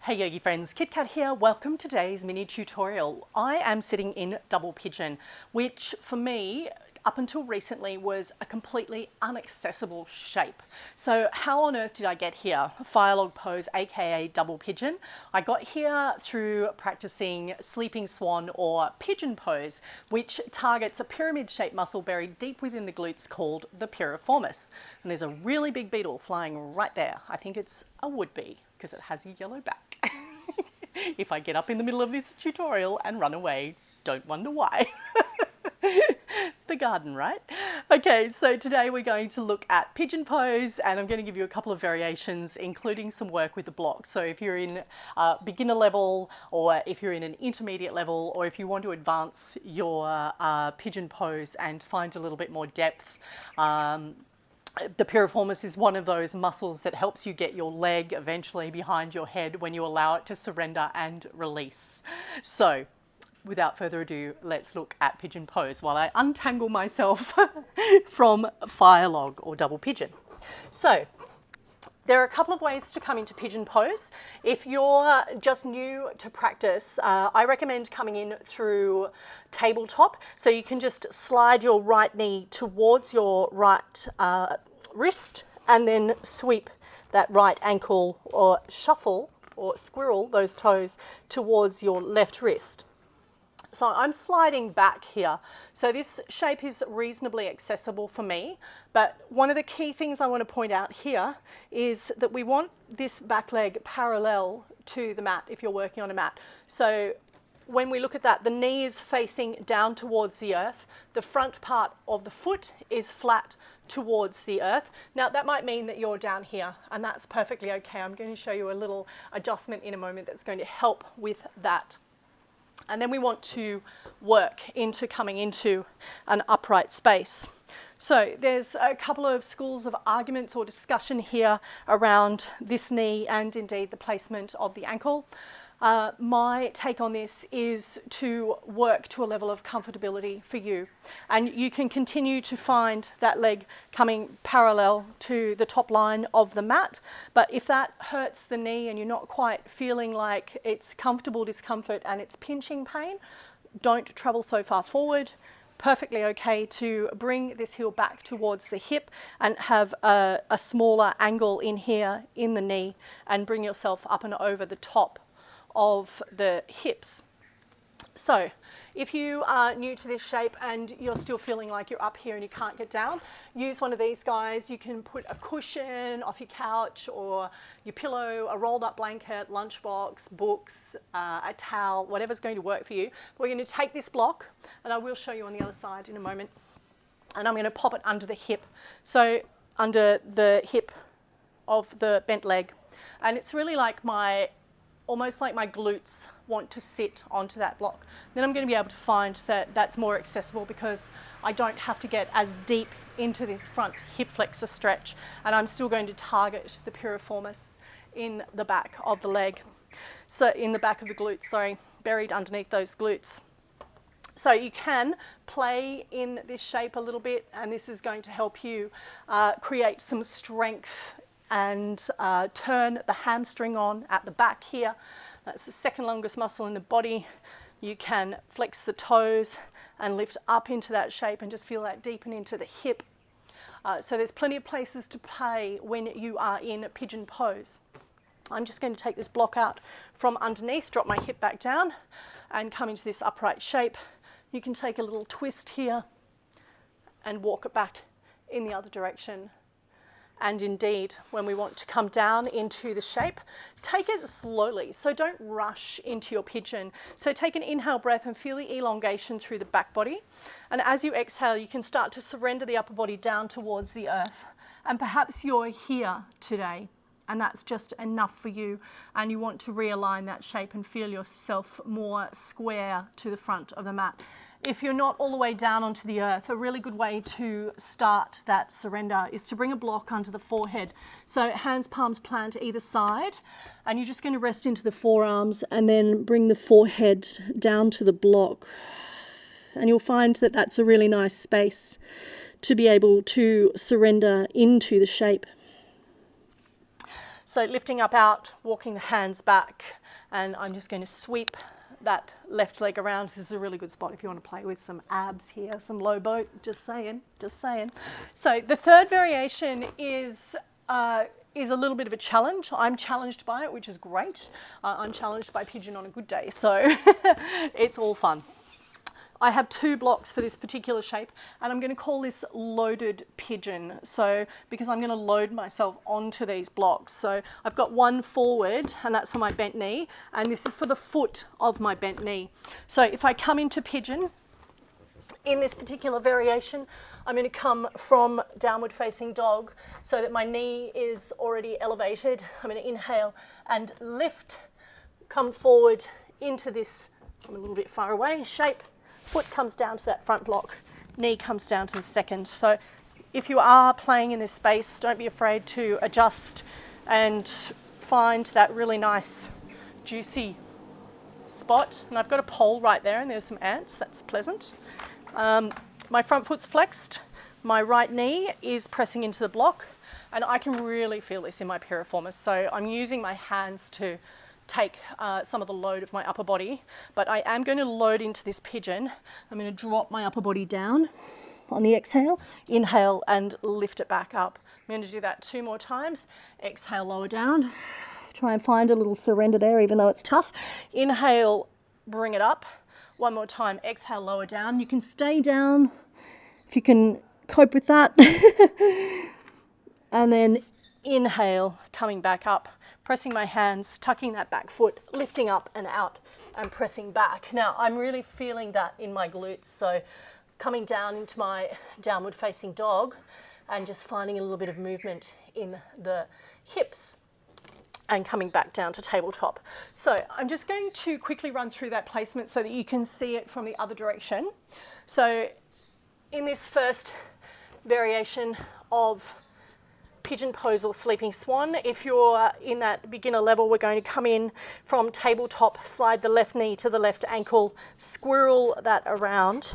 Hey yogi friends, Kit Kat here. Welcome to today's mini tutorial. I am sitting in double pigeon, which for me, up until recently, was a completely inaccessible shape. So how on earth did I get here? Fire log pose, aka double pigeon. I got here through practicing sleeping swan or pigeon pose, which targets a pyramid shaped muscle buried deep within the glutes called the piriformis. And there's a really big beetle flying right there. I think it's a would-be because it has a yellow back. If I get up in the middle of this tutorial and run away, don't wonder why. The garden, right? Okay, so today we're going to look at pigeon pose, and I'm going to give you a couple of variations, including some work with the block. So if you're in beginner level, or if you're in an intermediate level, or if you want to advance your pigeon pose and find a little bit more depth, the piriformis is one of those muscles that helps you get your leg eventually behind your head when you allow it to surrender and release. So without further ado, let's look at pigeon pose while I untangle myself from fire log or double pigeon. So there are a couple of ways to come into pigeon pose. If you're just new to practice, I recommend coming in through tabletop. So you can just slide your right knee towards your right wrist and then sweep that right ankle, or shuffle or squirrel those toes towards your left wrist. So I'm sliding back here. So this shape is reasonably accessible for me, but one of the key things I want to point out here is that we want this back leg parallel to the mat if you're working on a mat. So when we look at that, the knee is facing down towards the earth. The front part of the foot is flat towards the earth. Now that might mean that you're down here, and that's perfectly okay. I'm going to show you a little adjustment in a moment that's going to help with that. And then we want to work into coming into an upright space. So there's a couple of schools of arguments or discussion here around this knee and indeed the placement of the ankle. My take on this is to work to a level of comfortability for you, and you can continue to find that leg coming parallel to the top line of the mat, but if that hurts the knee and you're not quite feeling like it's comfortable discomfort and it's pinching pain, don't travel so far forward. Perfectly okay to bring this heel back towards the hip and have a smaller angle in here in the knee, and bring yourself up and over the top of the hips. So if you are new to this shape and you're still feeling like you're up here and you can't get down, use one of these guys. You can put a cushion off your couch or your pillow, a rolled up blanket, lunchbox, books, a towel, whatever's going to work for you. We're going to take this block, and I will show you on the other side in a moment, and I'm going to pop it under the hip. So under the hip of the bent leg, and it's really like almost like my glutes want to sit onto that block. Then I'm going to be able to find that that's more accessible because I don't have to get as deep into this front hip flexor stretch, and I'm still going to target the piriformis in the back of the leg. So in the back of the glutes, sorry, buried underneath those glutes. So you can play in this shape a little bit, and this is going to help you create some strength and turn the hamstring on at the back here. That's the second longest muscle in the body. You can flex the toes and lift up into that shape and just feel that deepen into the hip. So there's plenty of places to play when you are in pigeon pose. I'm just going to take this block out from underneath, drop my hip back down, and come into this upright shape. You can take a little twist here and walk it back in the other direction. And indeed, when we want to come down into the shape, take it slowly. So don't rush into your pigeon. So take an inhale breath and feel the elongation through the back body. And as you exhale, you can start to surrender the upper body down towards the earth. And perhaps you're here today, and that's just enough for you, and you want to realign that shape and feel yourself more square to the front of the mat. If you're not all the way down onto the earth, a really good way to start that surrender is to bring a block under the forehead. So hands, palms plant either side, and you're just going to rest into the forearms and then bring the forehead down to the block. And you'll find that that's a really nice space to be able to surrender into the shape. So lifting up out, walking the hands back, and I'm just going to sweep that left leg around. This is a really good spot if you want to play with some abs here, some low boat, just saying, just saying. So the third variation is a little bit of a challenge. I'm challenged by it, which is great. I'm challenged by Pigeon on a good day, so it's all fun. I have 2 blocks for this particular shape, and I'm going to call this loaded pigeon. So because I'm going to load myself onto these blocks. So I've got one forward, and that's for my bent knee, and this is for the foot of my bent knee. So if I come into pigeon, in this particular variation, I'm going to come from downward facing dog so that my knee is already elevated. I'm going to inhale and lift, come forward into this, I'm a little bit far away, shape. Foot comes down to that front block, knee comes down to the second. So if you are playing in this space, don't be afraid to adjust and find that really nice, juicy spot. And I've got a pole right there and there's some ants, that's pleasant. My front foot's flexed, my right knee is pressing into the block, and I can really feel this in my piriformis. So I'm using my hands to take some of the load of my upper body, but I am going to load into this pigeon. I'm going to drop my upper body down on the exhale, inhale and lift it back up. I'm going to do that 2 more times. Exhale, lower down. Try and find a little surrender there, even though it's tough. Inhale, bring it up. 1 more time, exhale, lower down. You can stay down if you can cope with that. And then inhale, coming back up. Pressing my hands, tucking that back foot, lifting up and out and pressing back. Now, I'm really feeling that in my glutes. So coming down into my downward facing dog and just finding a little bit of movement in the hips and coming back down to tabletop. So I'm just going to quickly run through that placement so that you can see it from the other direction. So in this first variation of Pigeon Pose or Sleeping Swan, if you're in that beginner level, we're going to come in from tabletop, slide the left knee to the left ankle, squirrel that around,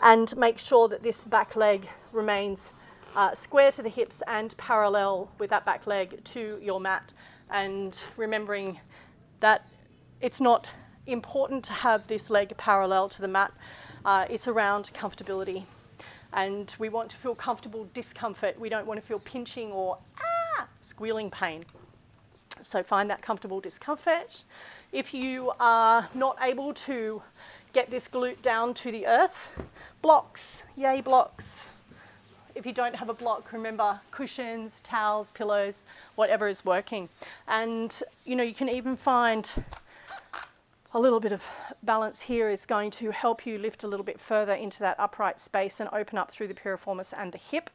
and make sure that this back leg remains square to the hips and parallel with that back leg to your mat. And remembering that it's not important to have this leg parallel to the mat, it's around comfortability. And we want to feel comfortable discomfort. We don't want to feel pinching or squealing pain. So find that comfortable discomfort. If you are not able to get this glute down to the earth, blocks, yay blocks. If you don't have a block, remember cushions, towels, pillows, whatever is working. And you know, you can even find a little bit of balance here is going to help you lift a little bit further into that upright space and open up through the piriformis and the hip.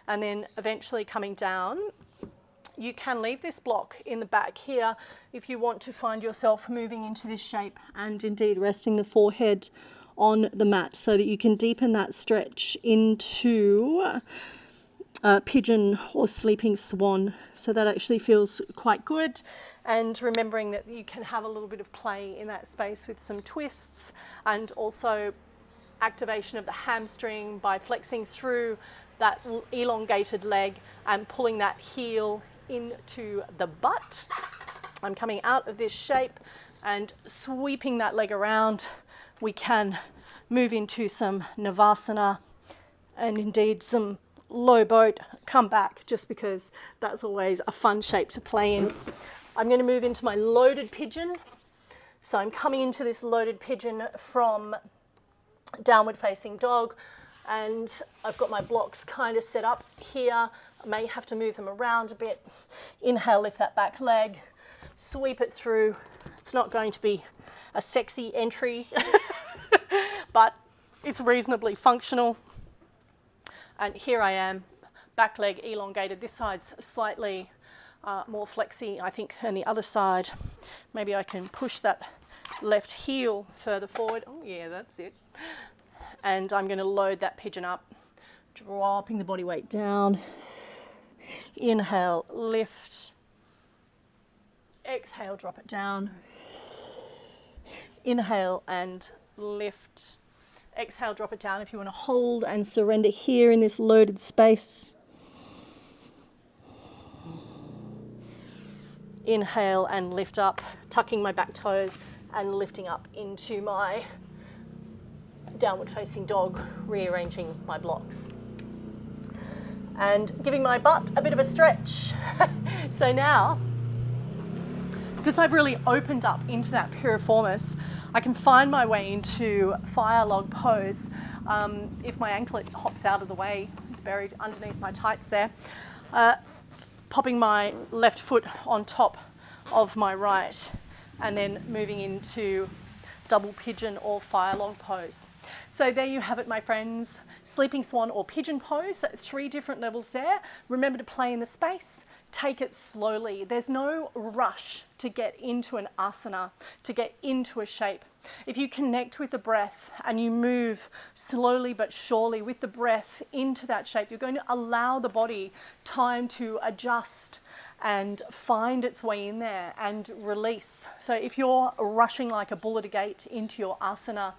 And then eventually coming down, you can leave this block in the back here if you want to find yourself moving into this shape and indeed resting the forehead on the mat so that you can deepen that stretch into pigeon or sleeping swan. So that actually feels quite good. And remembering that you can have a little bit of play in that space with some twists and also activation of the hamstring by flexing through that elongated leg and pulling that heel into the butt. I'm coming out of this shape and sweeping that leg around. We can move into some Navasana and indeed some low boat, come back just because that's always a fun shape to play in. I'm going to move into my loaded pigeon. So I'm coming into this loaded pigeon from downward facing dog, and I've got my blocks kind of set up here. I may have to move them around a bit. Inhale, lift that back leg, sweep it through. It's not going to be a sexy entry, but it's reasonably functional. And here I am, back leg elongated. This side's slightly more flexy, I think, than the other side. Maybe I can push that left heel further forward. Oh yeah, that's it. And I'm going to load that pigeon up, dropping the body weight down. Inhale, lift. Exhale, drop it down. Inhale and lift. Exhale, drop it down. If you want to hold and surrender here in this loaded space. inhale and lift up, tucking my back toes and lifting up into my downward facing dog, rearranging my blocks. And giving my butt a bit of a stretch. So now, because I've really opened up into that piriformis, I can find my way into fire log pose. If my anklet hops out of the way, it's buried underneath my tights there. Popping my left foot on top of my right, and then moving into double pigeon or fire log pose. So there you have it, my friends. Sleeping swan or pigeon pose, 3 different levels there. Remember to play in the space, take it slowly. There's no rush to get into an asana, to get into a shape. If you connect with the breath and you move slowly but surely with the breath into that shape, you're going to allow the body time to adjust and find its way in there and release. So if you're rushing like a bull at a gate into your asana,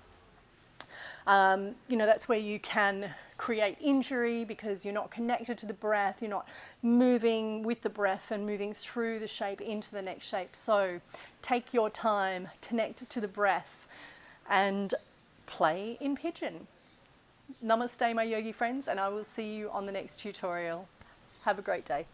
that's where you can create injury because you're not connected to the breath, you're not moving with the breath and moving through the shape into the next shape. So take your time, connect to the breath and play in pigeon. Namaste, my yogi friends, and I will see you on the next tutorial. Have a great day.